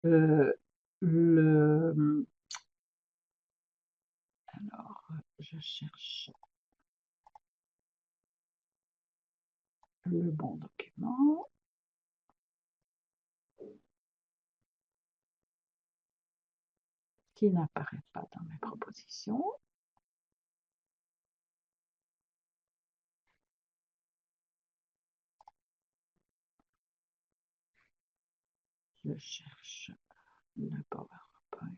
Euh, le, alors, je cherche le bon document qui n'apparaît pas dans mes propositions. Je cherche le PowerPoint.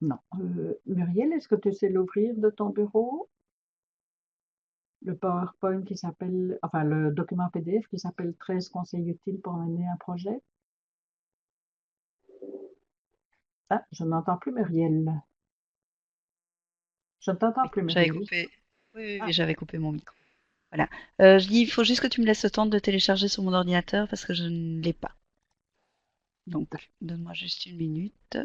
Non. Muriel, est-ce que tu sais l'ouvrir de ton bureau? Le PowerPoint qui s'appelle, enfin le document PDF qui s'appelle 13 conseils utiles pour mener un projet. Ah, je n'entends plus Muriel. Je ne t'entends Oui, plus j'avais Muriel. coupé. Oui, oui, Ah, oui, j'avais coupé mon micro. Voilà. Je dis, il faut juste que tu me laisses le temps de télécharger sur mon ordinateur parce que je ne l'ai pas. Donc, donne-moi juste une minute.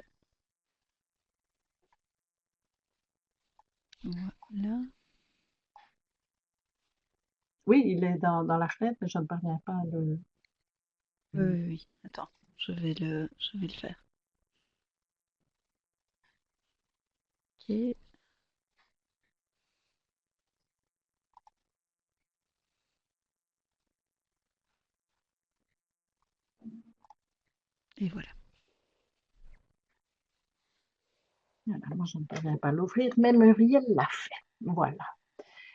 Voilà. oui, il est dans la fenêtre, mais je ne parviens pas à le. Oui, oui, oui. Attends, je vais le faire. Ok. Et voilà. Voilà, moi, je ne parviens pas à l'ouvrir, mais Muriel l'a fait. Voilà.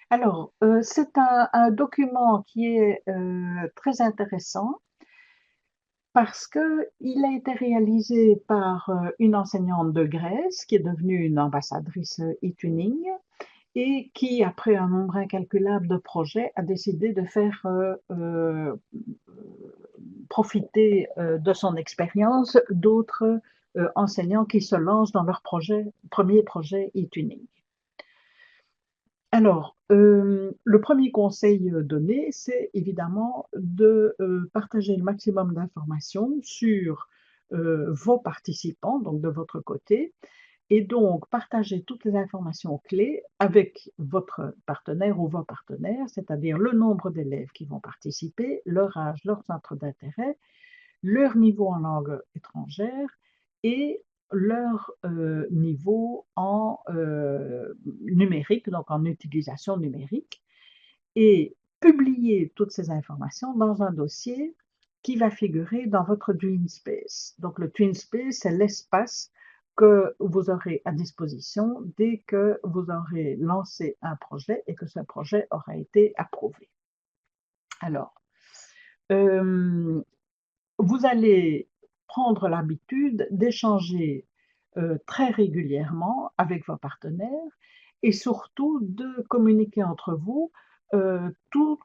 Alors, c'est un document qui est très intéressant parce qu'il a été réalisé par une enseignante de Grèce qui est devenue une ambassadrice e-tuning et qui, après un nombre incalculable de projets, a décidé de faire profiter de son expérience d'autres enseignants qui se lancent dans leur premier projet e-tuning. Alors, le premier conseil donné, c'est évidemment de partager le maximum d'informations sur vos participants, donc de votre côté, et donc partager toutes les informations clés avec votre partenaire ou vos partenaires, c'est-à-dire le nombre d'élèves qui vont participer, leur âge, leur centre d'intérêt, leur niveau en langue étrangère et leur niveau en numérique, donc en utilisation numérique, et publier toutes ces informations dans un dossier qui va figurer dans votre TwinSpace. Donc le TwinSpace, c'est l'espace que vous aurez à disposition dès que vous aurez lancé un projet et que ce projet aura été approuvé. Alors, euh, vous allez prendre l'habitude d'échanger très régulièrement avec vos partenaires et surtout de communiquer entre vous tous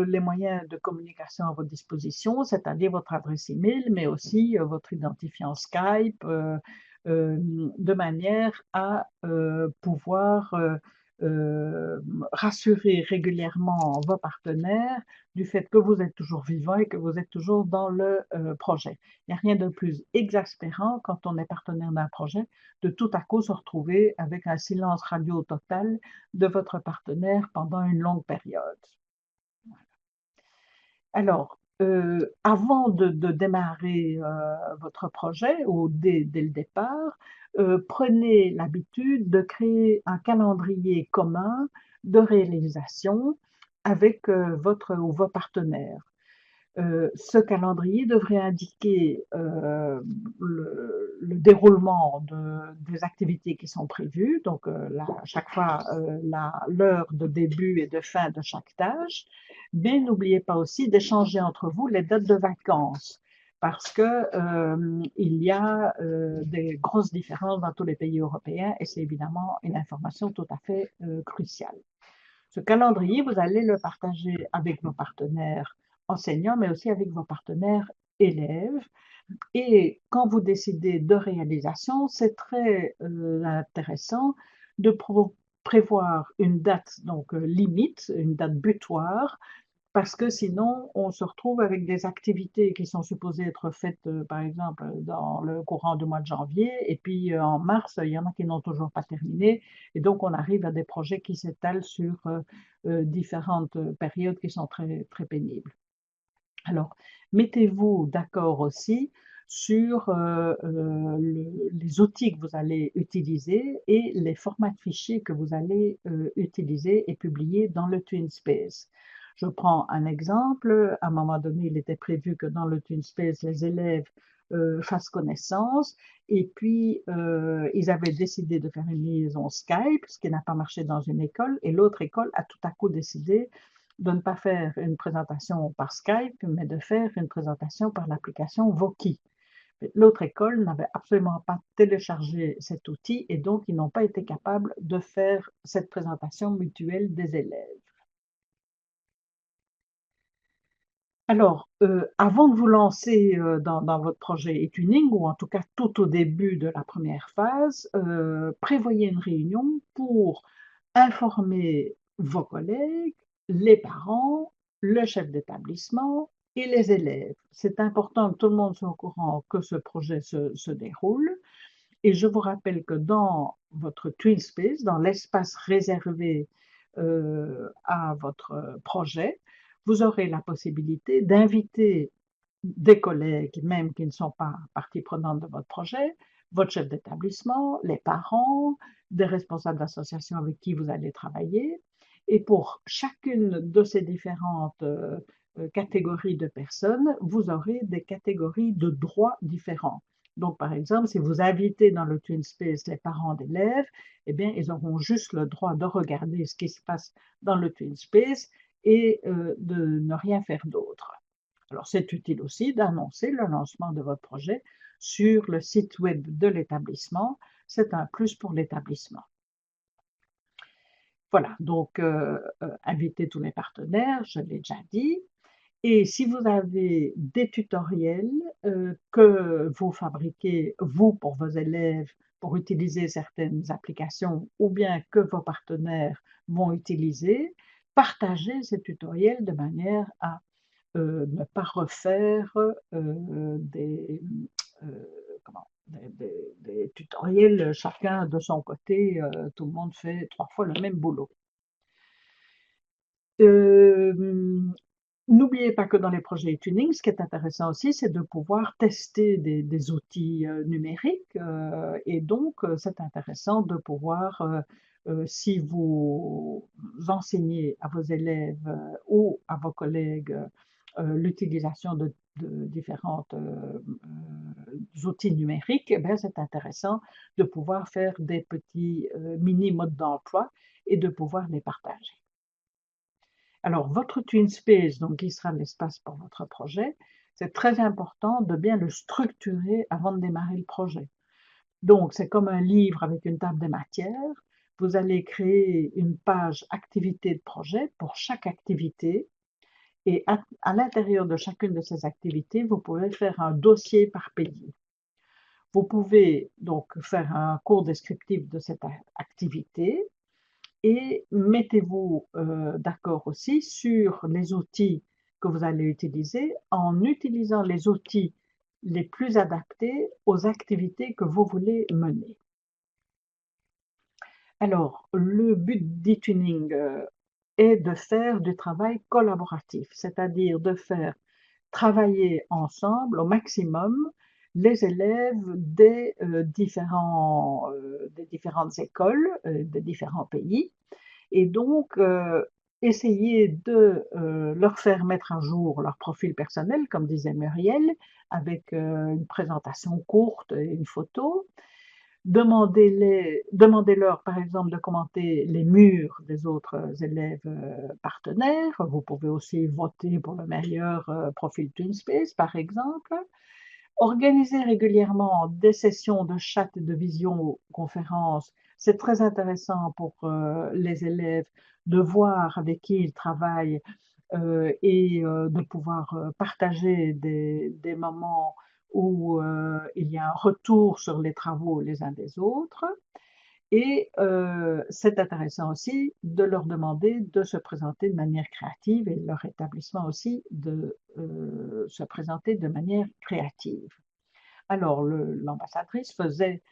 les moyens de communication à votre disposition, c'est-à-dire votre adresse email, mais aussi votre identifiant Skype, de manière à pouvoir euh, rassurer régulièrement vos partenaires du fait que vous êtes toujours vivant et que vous êtes toujours dans le projet. Il n'y a rien de plus exaspérant quand on est partenaire d'un projet de tout à coup se retrouver avec un silence radio total de votre partenaire pendant une longue période. Alors, avant de démarrer votre projet ou dès le départ, prenez l'habitude de créer un calendrier commun de réalisation avec votre ou vos partenaires. Ce calendrier devrait indiquer le déroulement des activités qui sont prévues, donc chaque fois l'heure de début et de fin de chaque tâche, mais n'oubliez pas aussi d'échanger entre vous les dates de vacances, parce que il y a des grosses différences dans tous les pays européens et c'est évidemment une information tout à fait cruciale. Ce calendrier, vous allez le partager avec vos partenaires enseignants, mais aussi avec vos partenaires élèves. Et quand vous décidez de réalisation, c'est très intéressant de prévoir une date donc limite, une date butoir, parce que sinon, on se retrouve avec des activités qui sont supposées être faites, par exemple, dans le courant du mois de janvier, et puis en mars, il y en a qui n'ont toujours pas terminé, et donc on arrive à des projets qui s'étalent sur différentes périodes qui sont très, très pénibles. Alors, mettez-vous d'accord aussi sur les outils que vous allez utiliser et les formats de fichiers que vous allez utiliser et publier dans le TwinSpace. Je prends un exemple. À un moment donné, il était prévu que dans le TwinSpace, les élèves fassent connaissance. Et puis, ils avaient décidé de faire une liaison Skype, ce qui n'a pas marché dans une école. Et l'autre école a tout à coup décidé de ne pas faire une présentation par Skype, mais de faire une présentation par l'application Voki. L'autre école n'avait absolument pas téléchargé cet outil et donc ils n'ont pas été capables de faire cette présentation mutuelle des élèves. Alors, avant de vous lancer dans votre projet e-tuning, ou en tout cas tout au début de la première phase, prévoyez une réunion pour informer vos collègues, les parents, le chef d'établissement et les élèves. C'est important que tout le monde soit au courant que ce projet se déroule. Et je vous rappelle que dans votre TwinSpace, dans l'espace réservé à votre projet, vous aurez la possibilité d'inviter des collègues, même qui ne sont pas partie prenante de votre projet, votre chef d'établissement, les parents, des responsables d'associations avec qui vous allez travailler. Et pour chacune de ces différentes catégories de personnes, vous aurez des catégories de droits différents. Donc, par exemple, si vous invitez dans le TwinSpace les parents d'élèves, eh bien, ils auront juste le droit de regarder ce qui se passe dans le TwinSpace et de ne rien faire d'autre. Alors, c'est utile aussi d'annoncer le lancement de votre projet sur le site web de l'établissement. C'est un plus pour l'établissement. Voilà, donc invitez tous les partenaires, je l'ai déjà dit. Et si vous avez des tutoriels que vous fabriquez, vous, pour vos élèves, pour utiliser certaines applications, ou bien que vos partenaires vont utiliser, partagez ces tutoriels de manière à ne pas refaire des, des tutoriels chacun de son côté, tout le monde fait 3 fois le même boulot. Euh, N'oubliez pas que dans les projets tuning, ce qui est intéressant aussi, c'est de pouvoir tester des outils numériques. Et donc, c'est intéressant de pouvoir, si vous enseignez à vos élèves ou à vos collègues l'utilisation de différents outils numériques, eh bien, c'est intéressant de pouvoir faire des petits mini modes d'emploi et de pouvoir les partager. Alors, votre TwinSpace, donc, qui sera l'espace pour votre projet, c'est très important de bien le structurer avant de démarrer le projet. Donc, c'est comme un livre avec une table des matières. Vous allez créer une page activité de projet pour chaque activité. Et à l'intérieur de chacune de ces activités, vous pouvez faire un dossier par pays. Vous pouvez donc faire un cours descriptif de cette activité et mettez-vous d'accord aussi sur les outils que vous allez utiliser en utilisant les outils les plus adaptés aux activités que vous voulez mener. Alors, le but d'e-tuning est de faire du travail collaboratif, c'est-à-dire de faire travailler ensemble au maximum les élèves des différentes écoles, des différents pays, et donc essayer de leur faire mettre à jour leur profil personnel, comme disait Muriel, avec une présentation courte et une photo. Demandez-leur, par exemple, de commenter les murs des autres élèves partenaires. Vous pouvez aussi voter pour le meilleur profil TwinSpace, par exemple. Organisez régulièrement des sessions de chat et de visioconférence. C'est très intéressant pour les élèves de voir avec qui ils travaillent et de pouvoir partager des moments où il y a un retour sur les travaux les uns des autres. Et c'est intéressant aussi de leur demander de se présenter de manière créative et leur établissement aussi de se présenter de manière créative. Alors, l'ambassadrice faisait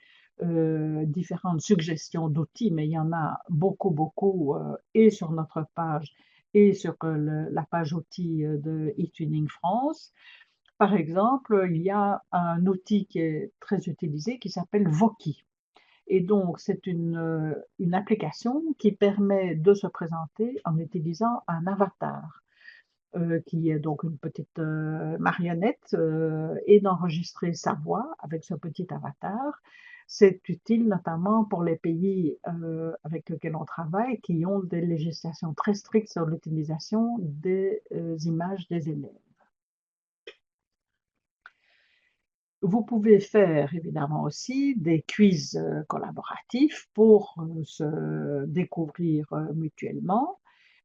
différentes suggestions d'outils, mais il y en a beaucoup, beaucoup, et sur notre page et sur la page outils de eTuning France. Par exemple, il y a un outil qui est très utilisé qui s'appelle Voki. Et donc, c'est une application qui permet de se présenter en utilisant un avatar, qui est donc une petite marionnette, et d'enregistrer sa voix avec ce petit avatar. C'est utile notamment pour les pays avec lesquels on travaille qui ont des législations très strictes sur l'utilisation des images des élèves. Vous pouvez faire évidemment aussi des quiz collaboratifs pour se découvrir mutuellement,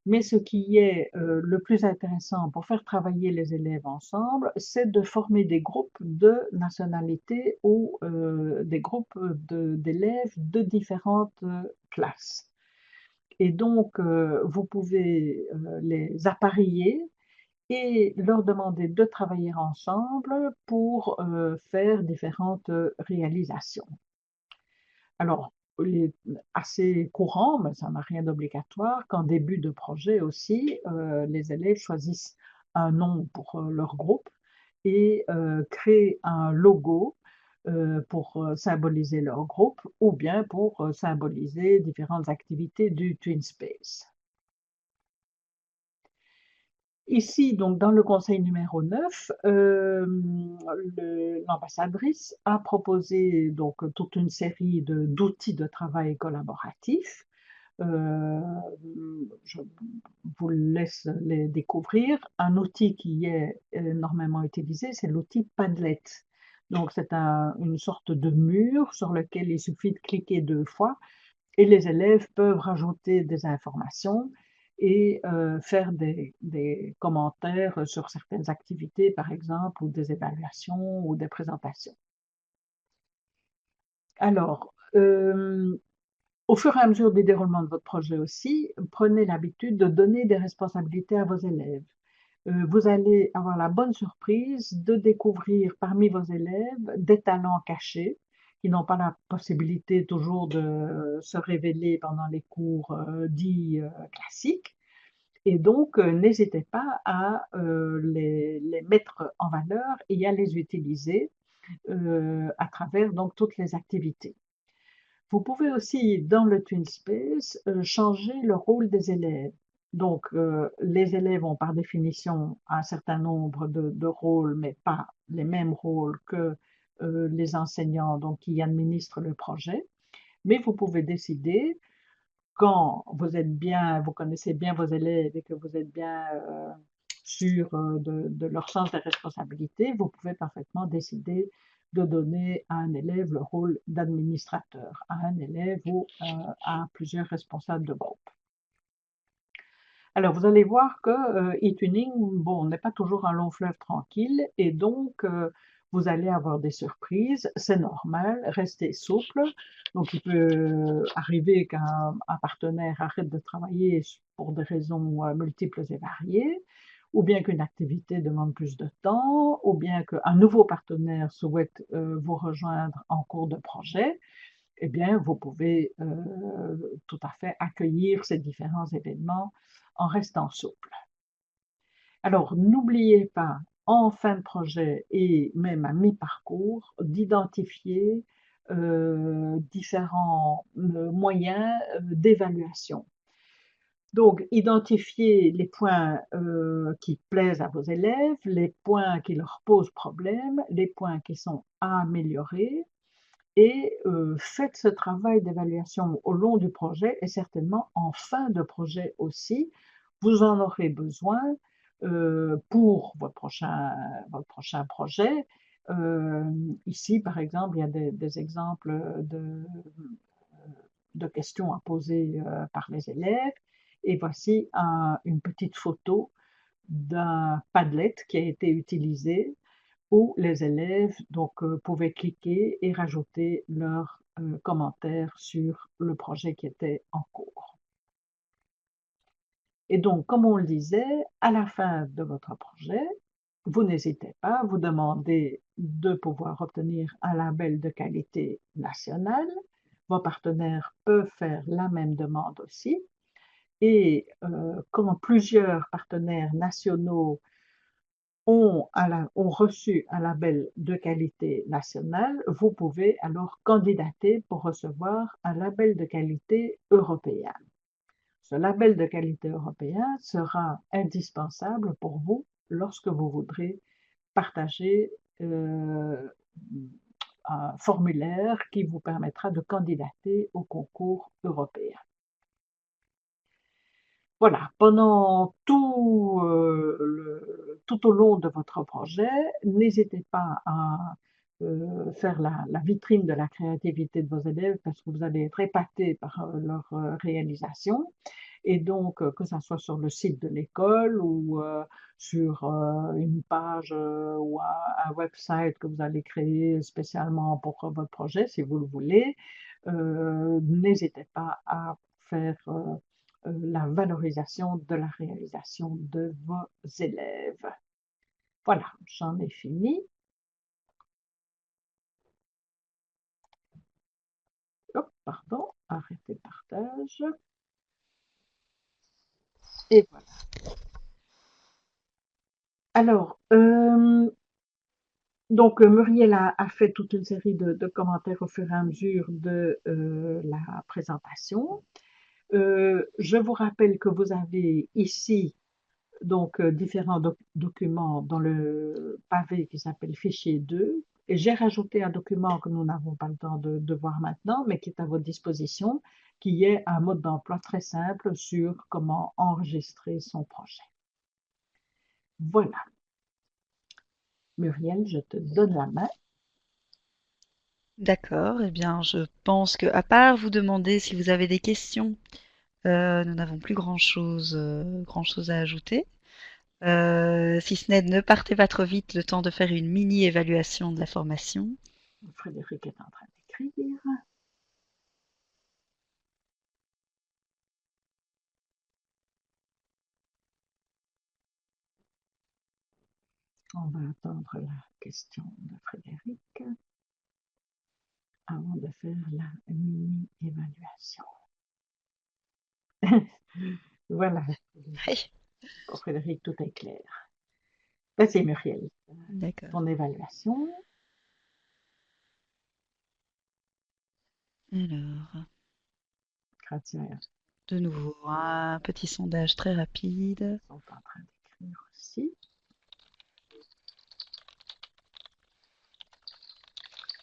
mais ce qui est le plus intéressant pour faire travailler les élèves ensemble, c'est de former des groupes de nationalités ou des groupes d'élèves de différentes classes. Et donc, vous pouvez les appareiller et leur demander de travailler ensemble pour faire différentes réalisations. Alors, il est assez courant, mais ça n'a rien d'obligatoire, qu'en début de projet aussi, les élèves choisissent un nom pour leur groupe et créent un logo pour symboliser leur groupe ou bien pour symboliser différentes activités du TwinSpace. Ici, donc, dans le conseil numéro 9, l'ambassadrice a proposé donc toute une série d'outils de travail collaboratif. Euh, je vous laisse les découvrir. Un outil qui est énormément utilisé, c'est l'outil Padlet. Donc, c'est une sorte de mur sur lequel il suffit de cliquer 2 fois et les élèves peuvent rajouter des informations et faire des commentaires sur certaines activités, par exemple, ou des évaluations ou des présentations. Alors, au fur et à mesure du déroulement de votre projet aussi, prenez l'habitude de donner des responsabilités à vos élèves. Vous allez avoir la bonne surprise de découvrir parmi vos élèves des talents cachés qui n'ont pas la possibilité toujours de se révéler pendant les cours dits classiques. Et donc, n'hésitez pas à les mettre en valeur et à les utiliser à travers donc toutes les activités. Vous pouvez aussi, dans le TwinSpace, changer le rôle des élèves. Donc, les élèves ont par définition un certain nombre de rôles, mais pas les mêmes rôles que les enseignants donc, qui administrent le projet. Mais vous pouvez décider, quand vous êtes bien, vous connaissez bien vos élèves et que vous êtes bien sûr de leur sens des responsabilités, vous pouvez parfaitement décider de donner à un élève le rôle d'administrateur, à un élève ou à plusieurs responsables de groupe. Alors, vous allez voir que e-tuning, bon, n'est pas toujours un long fleuve tranquille et donc vous allez avoir des surprises, c'est normal, restez souple. Donc, il peut arriver qu'un partenaire arrête de travailler pour des raisons multiples et variées, ou bien qu'une activité demande plus de temps, ou bien qu'un nouveau partenaire souhaite vous rejoindre en cours de projet. Eh bien, vous pouvez tout à fait accueillir ces différents événements en restant souple. Alors, n'oubliez pas, en fin de projet et même à mi-parcours, d'identifier différents moyens d'évaluation. Donc, identifiez les points qui plaisent à vos élèves, les points qui leur posent problème, les points qui sont à améliorer, et faites ce travail d'évaluation au long du projet et certainement en fin de projet aussi. Vous en aurez besoin pour votre prochain projet. Ici, par exemple, il y a des exemples de questions à poser par les élèves. Et voici une petite photo d'un Padlet qui a été utilisé où les élèves donc, pouvaient cliquer et rajouter leurs commentaires sur le projet qui était en cours. Et donc, comme on le disait, à la fin de votre projet, vous n'hésitez pas, vous demandez de pouvoir obtenir un label de qualité nationale. Vos partenaires peuvent faire la même demande aussi. Et quand plusieurs partenaires nationaux ont reçu un label de qualité nationale, vous pouvez alors candidater pour recevoir un label de qualité européen. Ce label de qualité européen sera indispensable pour vous lorsque vous voudrez partager un formulaire qui vous permettra de candidater au concours européen. Voilà, pendant tout au long de votre projet, n'hésitez pas à faire la vitrine de la créativité de vos élèves parce que vous allez être épaté par leur réalisation. Et donc, que ça soit sur le site de l'école ou sur une page ou un website que vous allez créer spécialement pour votre projet, si vous le voulez, n'hésitez pas à faire la valorisation de la réalisation de vos élèves. Voilà, j'en ai fini. Hop, pardon, arrêtez le partage. Et voilà. Alors, donc, Muriel a fait toute une série de commentaires au fur et à mesure de la présentation. Je vous rappelle que vous avez ici donc différents documents dans le pavé qui s'appelle fichier 2. Et j'ai rajouté un document que nous n'avons pas le temps de voir maintenant, mais qui est à votre disposition, qui est un mode d'emploi très simple sur comment enregistrer son projet. Voilà. Muriel, je te donne la main. D'accord, eh bien, je pense que, à part vous demander si vous avez des questions, nous n'avons plus grand-chose à ajouter. Si ce n'est de ne partez pas trop vite, le temps de faire une mini-évaluation de la formation. Frédéric est en train d'écrire. On va attendre la question de Frédéric avant de faire la mini-évaluation. Voilà, Oui, pour Frédéric, tout est clair. Vas-y, Muriel, d'accord. ton évaluation. Alors, Grazia de nouveau, un petit sondage très rapide. sont en train d'écrire aussi.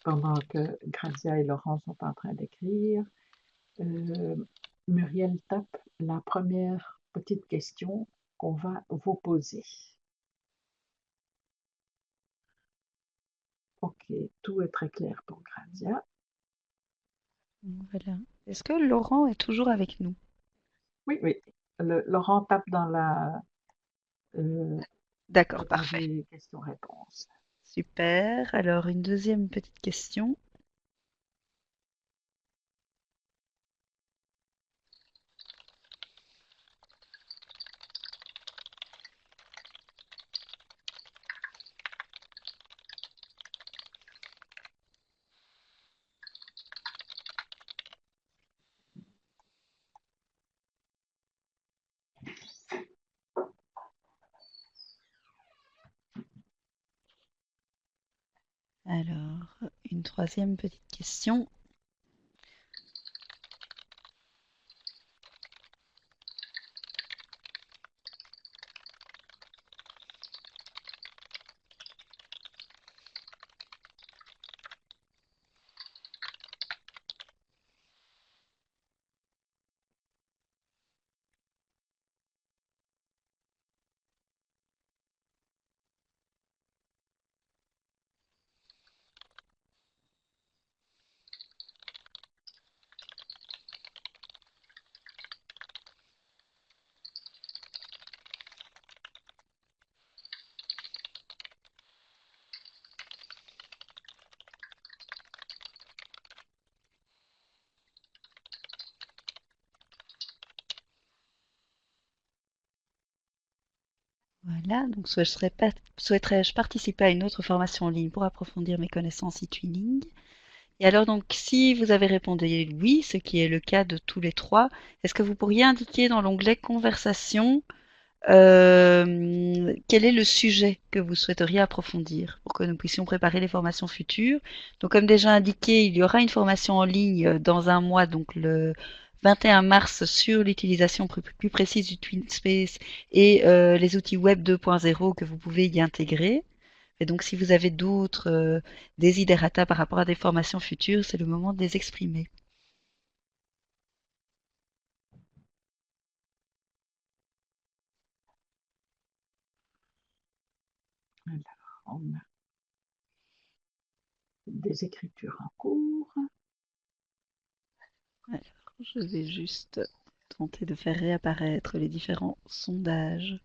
Pendant que Grazia et Laurent sont en train d'écrire, euh, Muriel tape la première petite question qu'on va vous poser. Ok, tout est très clair pour Grazia. Voilà. Est-ce que Laurent est toujours avec nous? Oui, oui. Laurent tape dans euh, D'accord, le parfait. pavé questions-réponses. Super. Alors, une deuxième petite question. Alors, une troisième petite question. Voilà, donc souhaiterais-je participer à une autre formation en ligne pour approfondir mes connaissances e-twinning? Et alors donc, si vous avez répondu oui, ce qui est le cas de tous les trois, est-ce que vous pourriez indiquer dans l'onglet conversation quel est le sujet que vous souhaiteriez approfondir pour que nous puissions préparer les formations futures? Donc, comme déjà indiqué, il y aura une formation en ligne dans un mois, donc le 21 mars, sur l'utilisation plus précise du TwinSpace et les outils Web 2.0 que vous pouvez y intégrer. Et donc, si vous avez d'autres desiderata par rapport à des formations futures, c'est le moment de les exprimer. Alors, on a des écritures en cours. Alors, je vais juste tenter de faire réapparaître les différents sondages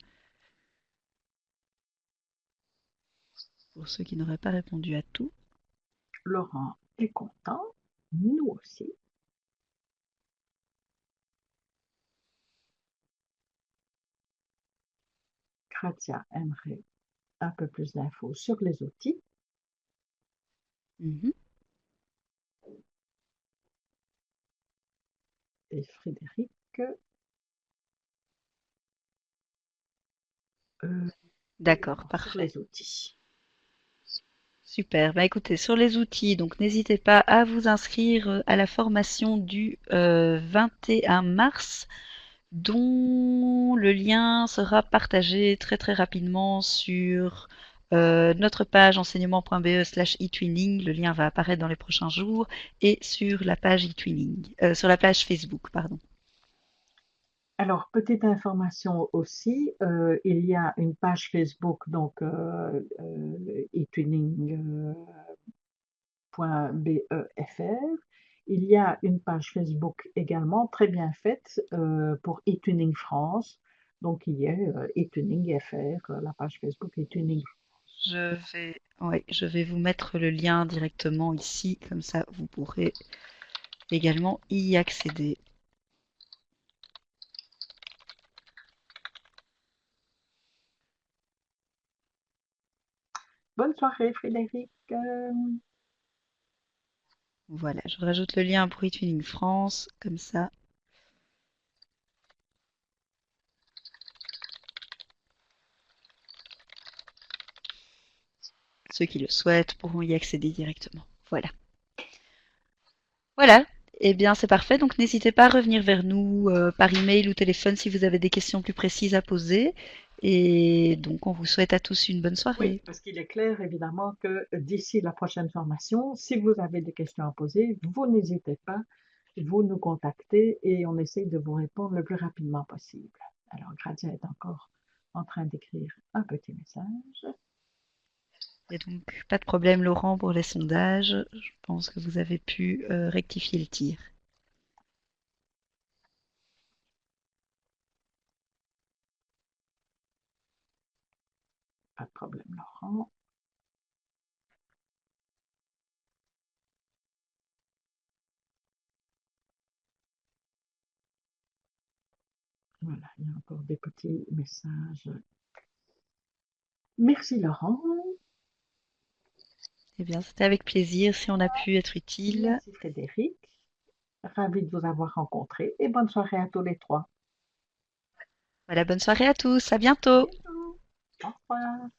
pour ceux qui n'auraient pas répondu à tout. Laurent est content, nous aussi. Kratia aimerait un peu plus d'infos sur les outils. Mhm. Et Frédéric, D'accord, également sur parfait. les outils. Super. Bah écoutez, sur les outils, donc n'hésitez pas à vous inscrire à la formation du 21 mars, dont le lien sera partagé très très rapidement sur notre page enseignement.be/e-twinning. Le lien va apparaître dans les prochains jours et sur la page e-twinning, sur la page Facebook, pardon. Alors, petite information aussi, il y a une page Facebook, donc etuning.befr. Il y a une page Facebook également très bien faite pour eTuning France. Donc, il y a eTuning FR, la page Facebook eTuning. Je vais vous mettre le lien directement ici, comme ça vous pourrez également y accéder. Bonne soirée, Frédéric. Voilà, je rajoute le lien pour eTwinning France, comme ça ceux qui le souhaitent pourront y accéder directement. Voilà. Voilà. Eh bien, c'est parfait. Donc, n'hésitez pas à revenir vers nous par email ou téléphone si vous avez des questions plus précises à poser. Et donc, on vous souhaite à tous une bonne Oui, soirée. parce qu'il est clair évidemment que d'ici la prochaine formation, si vous avez des questions à poser, vous n'hésitez pas, vous nous contactez et on essaye de vous répondre le plus rapidement possible. Alors, Gradia est encore en train d'écrire un petit message. Et donc, pas de problème, Laurent, pour les sondages. Je pense que vous avez pu rectifier le tir. Pas de problème, Laurent. Voilà, il y a encore des petits messages. Merci, Laurent. Eh bien, c'était avec plaisir si on a pu être utile. Merci, Frédéric. Ravi de vous avoir rencontré et bonne soirée à tous les trois. Voilà, bonne soirée à tous. À À bientôt. bientôt. Au revoir.